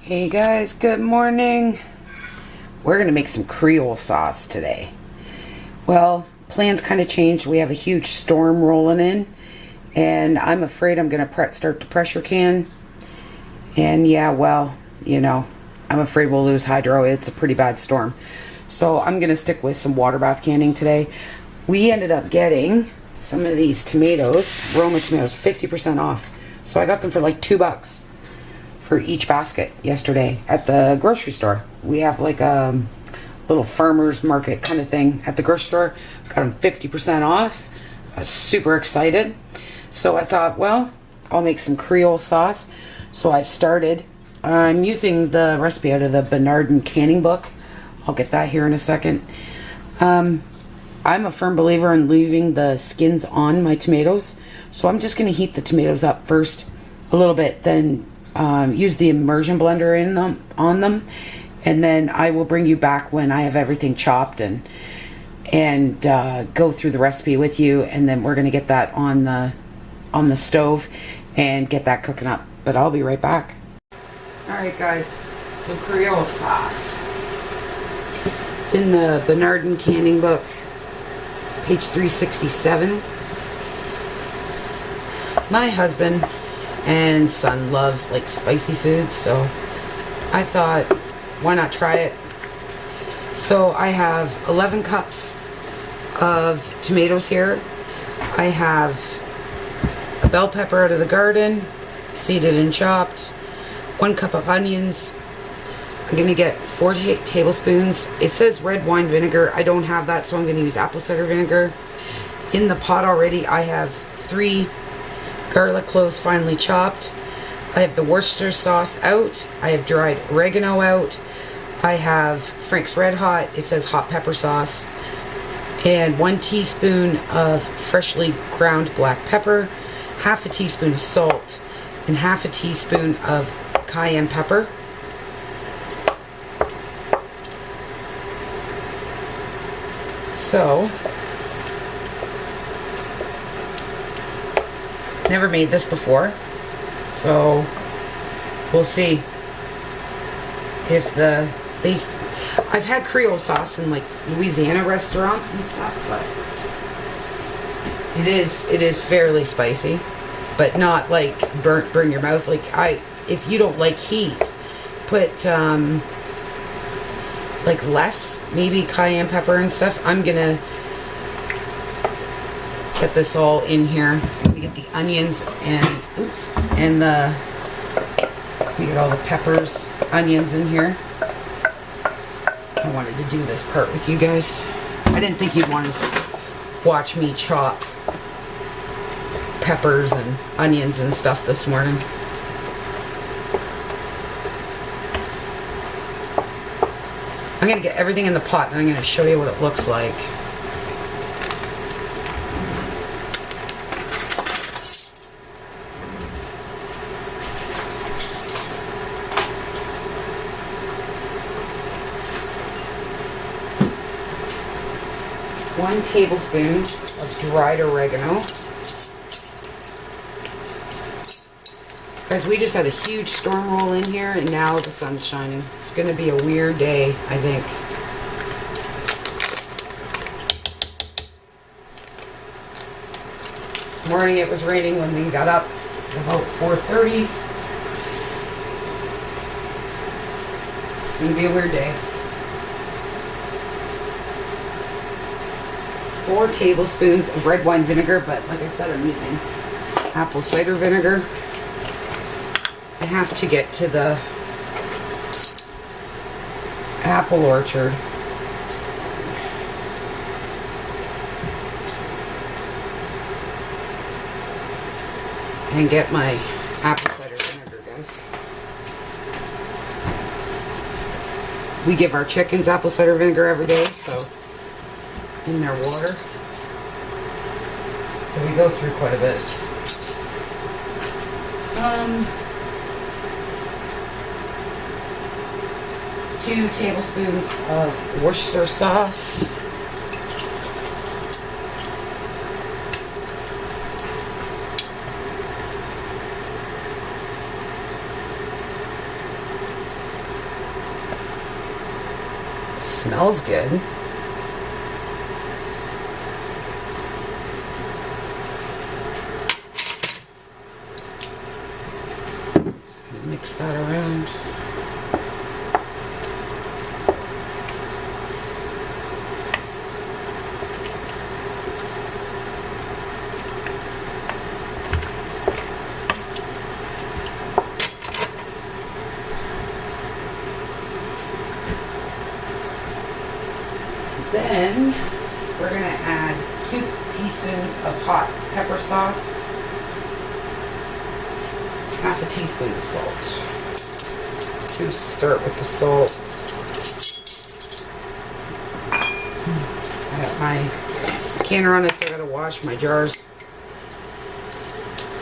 Hey guys, good morning. We're gonna make some Creole sauce today. Well, plans kind of changed. We have a huge storm rolling in, and I'm afraid I'm gonna start the pressure can. And yeah, well, I'm afraid we'll lose hydro. It's a pretty bad storm. So I'm gonna stick with some water bath canning today. We ended up getting some of these tomatoes, Roma tomatoes, 50% off. So I got them for like $2 for each basket yesterday at the grocery store. We have like a little farmer's market kind of thing at the grocery store. Got them 50% off. I was super excited. So I thought, well, I'll make some Creole sauce. So I've started. I'm using the recipe out of the Bernardine canning book. I'll get that here in a second. I'm a firm believer in leaving the skins on my tomatoes. So I'm just going to heat the tomatoes up first a little bit, then use the immersion blender on them, and then I will bring you back when I have everything chopped and go through the recipe with you, and then we're going to get that on the stove and get that cooking up. But I'll be right back. Alright guys, so Creole sauce. It's in the Bernardine canning book, page 367. My husband and son love like spicy foods, so I thought, why not try it? So I have 11 cups of tomatoes here. I have a bell pepper out of the garden, seeded and chopped, 1 cup of onions. I'm going to get 4 tablespoons. It says red wine vinegar. I don't have that, so I'm going to use apple cider vinegar. In the pot already, I have 3 garlic cloves finely chopped. I have the Worcester sauce out. I have dried oregano out. I have Frank's Red Hot. It says hot pepper sauce. And 1 teaspoon of freshly ground black pepper, half a teaspoon of salt, and half a teaspoon of cayenne pepper. So, never made this before, so we'll see if I've had Creole sauce in like Louisiana restaurants and stuff, but it is fairly spicy, but not like burn your mouth. Like if you don't like heat, put like less, maybe cayenne pepper and stuff. I'm gonna get this all in here. Let me get the onions and let me get all the peppers, onions in here. I wanted to do this part with you guys. I didn't think you'd want to watch me chop peppers and onions and stuff this morning. I'm going to get everything in the pot, and I'm going to show you what it looks like. One tablespoon of dried oregano. Guys, we just had a huge storm roll in here, and now the sun's shining. It's going to be a weird day, I think. This morning it was raining when we got up about 4:30. It's going to be a weird day. 4 tablespoons of red wine vinegar, but like I said, I'm using apple cider vinegar. I have to get to the apple orchard. And get my apple cider vinegar, guys. We give our chickens apple cider vinegar every day, so in their water. So we go through quite a bit. 2 tablespoons of Worcester sauce. smells good. Just gonna mix that around. Then we're going to add 2 teaspoons of hot pepper sauce, half a teaspoon of salt. To start with the salt. I got my canner on it, so I got to wash my jars.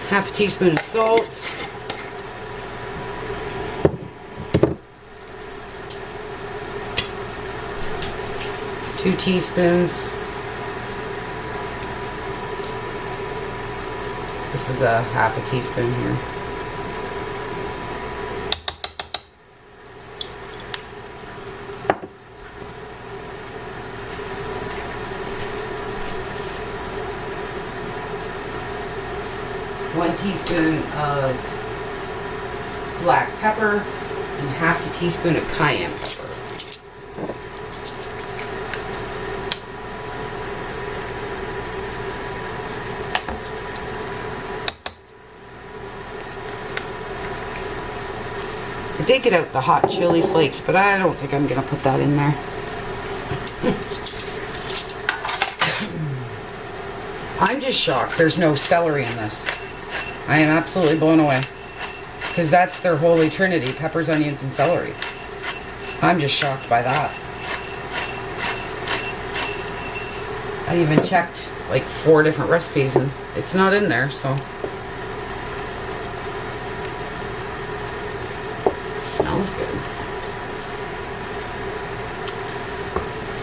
Half a teaspoon of salt. Two teaspoons. This is a half a teaspoon here. One teaspoon of black pepper and half a teaspoon of cayenne pepper. I did get out the hot chili flakes, but I don't think I'm going to put that in there. I'm just shocked there's no celery in this. I am absolutely blown away. Because that's their holy trinity, peppers, onions, and celery. I'm just shocked by that. I even checked like 4 different recipes and it's not in there, so... Smells good.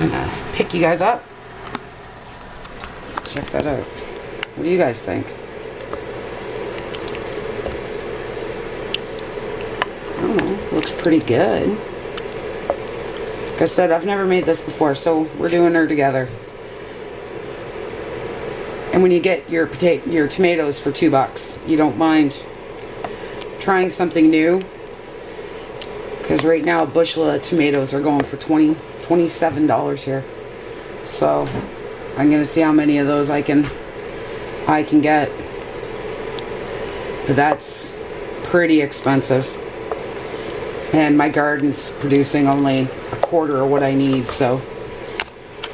I'm gonna pick you guys up. Check that out. What do you guys think? I don't know. Looks pretty good. Like I said, I've never made this before, so we're doing her together. And when you get your tomatoes for $2, you don't mind trying something new. Because right now a bushel of tomatoes are going for $27 here. So I'm gonna see how many of those I can get. But that's pretty expensive. And my garden's producing only a quarter of what I need, so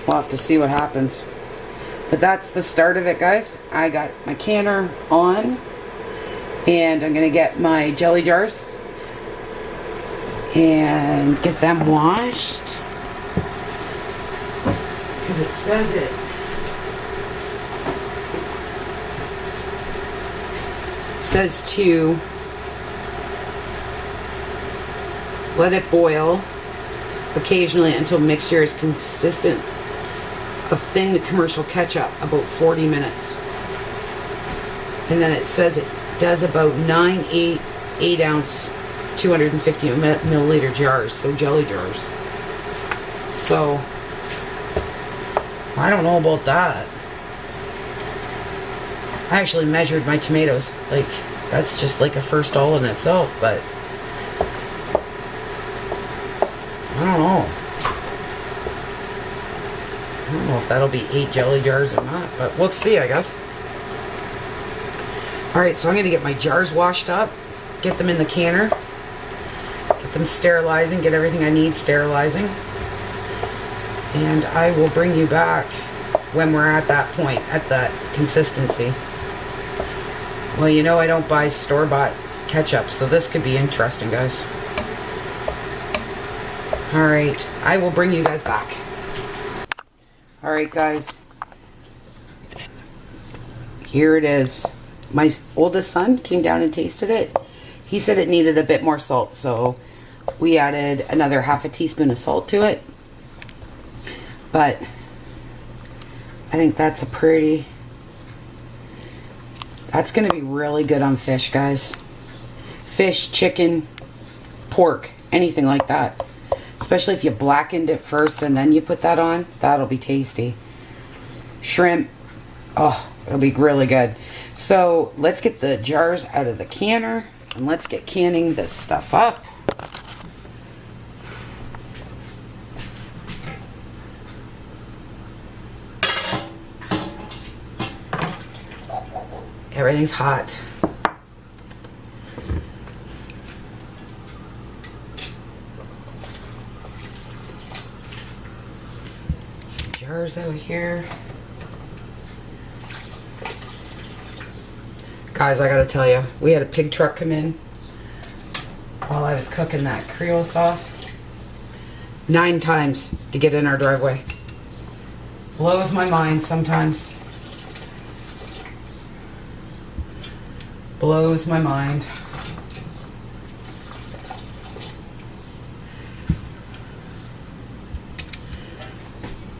we'll have to see what happens. But that's the start of it, guys. I got my canner on and I'm gonna get my jelly jars and get them washed, because it says to let it boil occasionally until mixture is consistent of thin commercial ketchup, about 40 minutes. And then it says it does about 9 8-ounce 250 milliliter jars, so jelly jars. So I don't know about that. I actually measured my tomatoes. Like, that's just like a first all in itself, but I don't know. I don't know if that'll be 8 jelly jars or not, but we'll see, I guess. Alright, so I'm going to get my jars washed up, get them in the canner, get them sterilizing, get everything I need sterilizing, and I will bring you back when we're at that point, at that consistency. Well, you know I don't buy store-bought ketchup, so this could be interesting, guys. Alright, I will bring you guys back. Alright, guys. Here it is. My oldest son came down and tasted it. He said it needed a bit more salt, so we added another half a teaspoon of salt to it. But I think that's that's going to be really good on fish, guys. Fish, chicken, pork, anything like that. Especially if you blackened it first and then you put that on. That'll be tasty. Shrimp. Oh, it'll be really good. So let's get the jars out of the canner and let's get canning this stuff up. Everything's hot. Some jars out here. Guys, I gotta tell you, we had a pig truck come in while I was cooking that Creole sauce. 9 times to get in our driveway. Blows my mind sometimes. Blows my mind.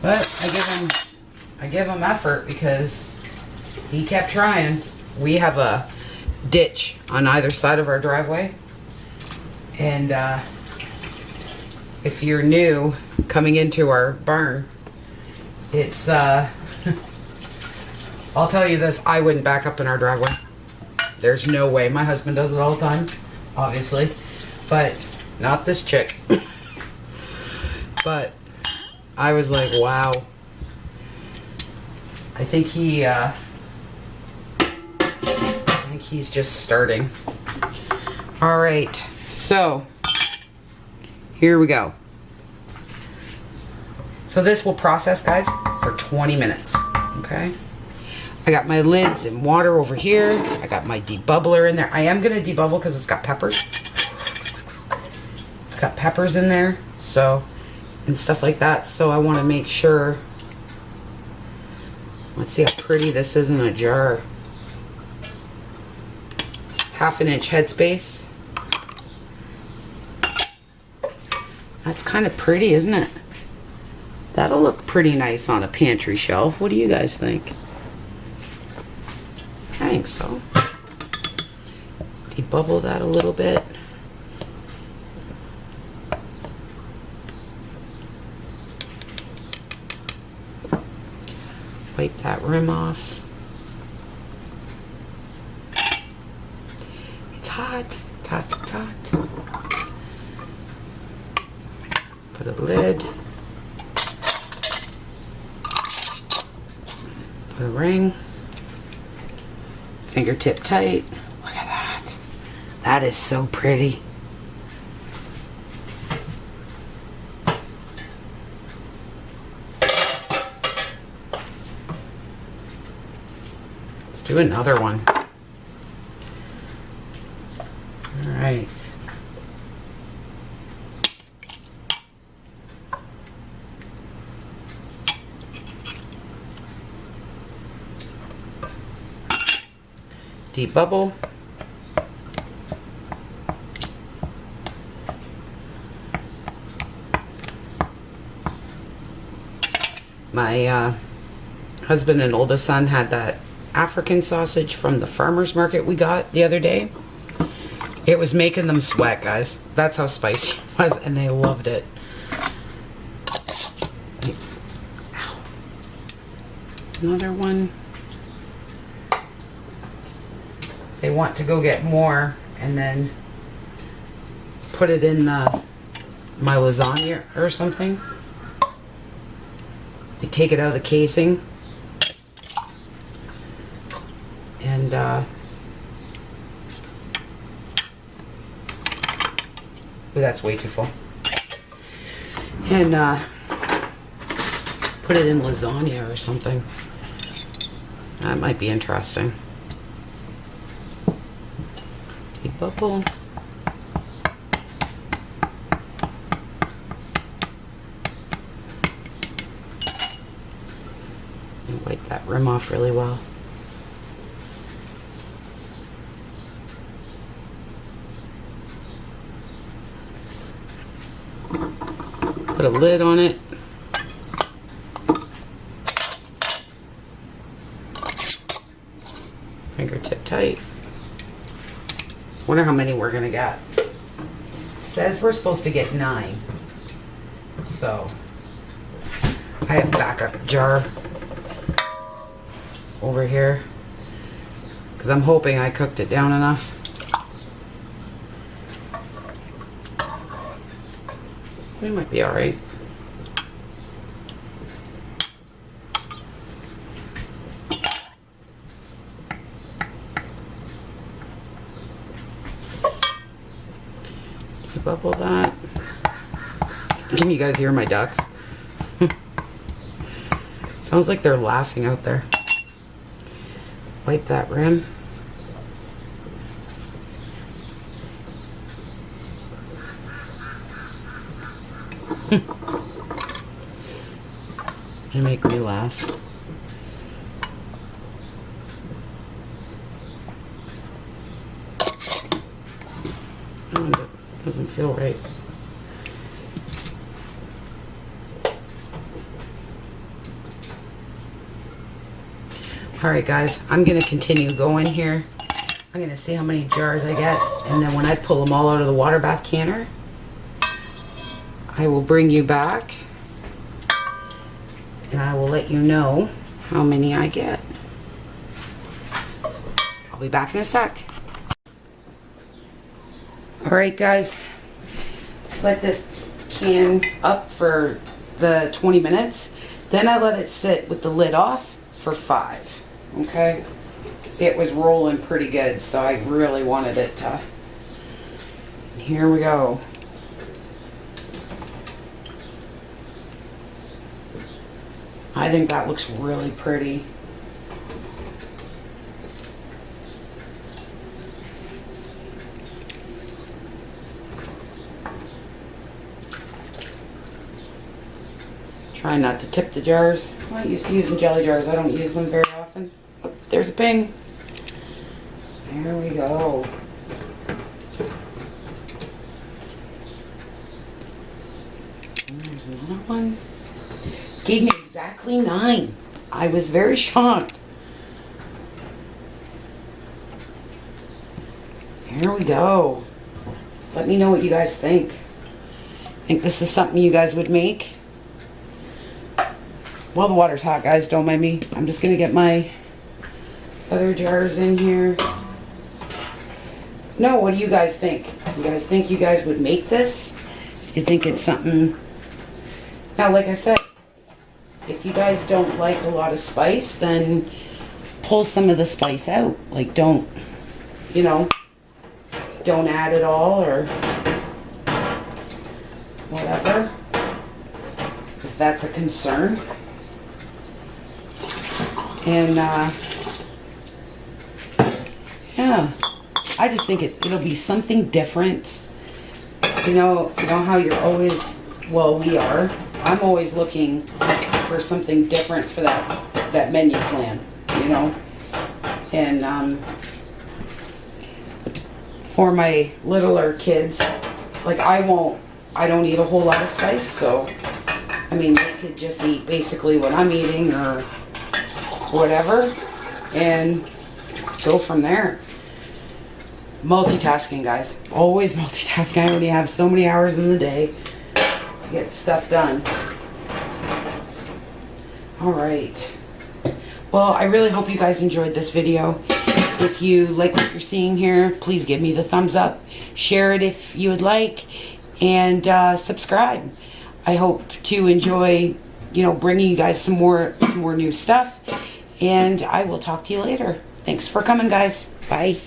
But I give him effort because he kept trying. We have a ditch on either side of our driveway. And if you're new coming into our barn, it's I'll tell you this, I wouldn't back up in our driveway. There's no way. My husband does it all the time, obviously, but not this chick. But I was like, wow. I think he's just starting. All right, so here we go. So this will process, guys, for 20 minutes, okay? I got my lids and water over here. I got my debubbler in there. I am going to debubble because it's got peppers. It's got peppers in there, so, and stuff like that. So I want to make sure. Let's see how pretty this is in a jar. 1/2 inch headspace. That's kind of pretty, isn't it? That'll look pretty nice on a pantry shelf. What do you guys think? I think so. Debubble that a little bit. Wipe that rim off. It's hot. It's hot, it's hot. Put a lid. Put a ring. Fingertip tight. Look at that. That is so pretty. Let's do another one. All right. Debubble. My husband and oldest son had that African sausage from the farmer's market we got the other day. It was making them sweat, guys. That's how spicy it was, and they loved it. Ow. Another one. They want to go get more and then put it in my lasagna or something. They take it out of the casing and ooh, that's way too full. And put it in lasagna or something. That might be interesting. Debubble. And wipe that rim off really well. Put a lid on it. Fingertip tight. Wonder how many we're gonna get. Says we're supposed to get 9. So I have a backup jar over here because I'm hoping I cooked it down enough. It might be alright. Keep up with that. Can you guys hear my ducks? Sounds like they're laughing out there. Wipe that rim. They make me laugh. Oh, it doesn't feel right. Alright guys, I'm going to continue going here. I'm going to see how many jars I get, and then when I pull them all out of the water bath canner, I will bring you back and I will let you know how many I get. I'll be back in a sec. Alright guys, let this can up for the 20 minutes. Then I let it sit with the lid off for 5. Okay? It was rolling pretty good, so I really wanted it to. Here we go. I think that looks really pretty. Try not to tip the jars. I'm not used to using jelly jars. I don't use them very often. Oh, there's a ping. There we go. And there's another one. Gave me exactly 9. I was very shocked. Here we go. Let me know what you guys think. Think this is something you guys would make? Well, the water's hot, guys. Don't mind me. I'm just going to get my other jars in here. No, what do you guys think? You guys think you guys would make this? Do you think it's something... Now, like I said, if you guys don't like a lot of spice, then pull some of the spice out. Like, don't, you know, don't add it all or whatever. If that's a concern. And, yeah, I just think it'll be something different. You know how you're always, well, we are. I'm always looking for something different for that menu plan, you know. And for my littler kids, like I don't eat a whole lot of spice, so I mean they could just eat basically what I'm eating or whatever and go from there. Multitasking, guys. Always multitasking. I already have so many hours in the day to get stuff done. Alright. Well, I really hope you guys enjoyed this video. If you like what you're seeing here, please give me the thumbs up. Share it if you would like. And subscribe. I hope to enjoy, you know, bringing you guys some more new stuff. And I will talk to you later. Thanks for coming, guys. Bye.